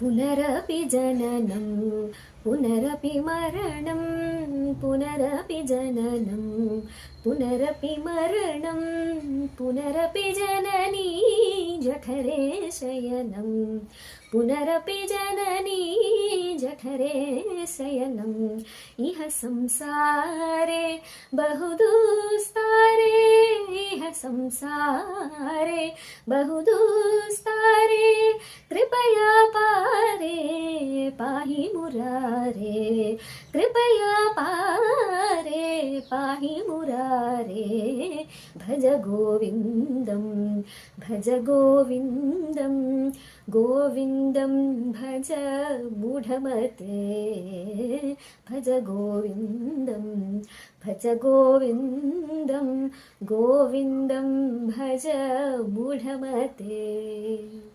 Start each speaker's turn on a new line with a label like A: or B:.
A: पुनरपि जननं पुनरपि मरणं पुनरपि जननं पुनरपि मरणं पुनरपि जननी जठरे शयनं पुनरपि जननी जठरे शयनम् इह संसारे बहुदुस्तारे इह संसारे बहुदुस्तारे कृपया पारे पाहि मुरारे कृपया पारे पाहि मुरारे भज गोविन्दं भज गोविन्दं गोविन्दं भज मूढमते भज गोविन्दं भज गोविन्दं गोविन्दं भज मूढमते।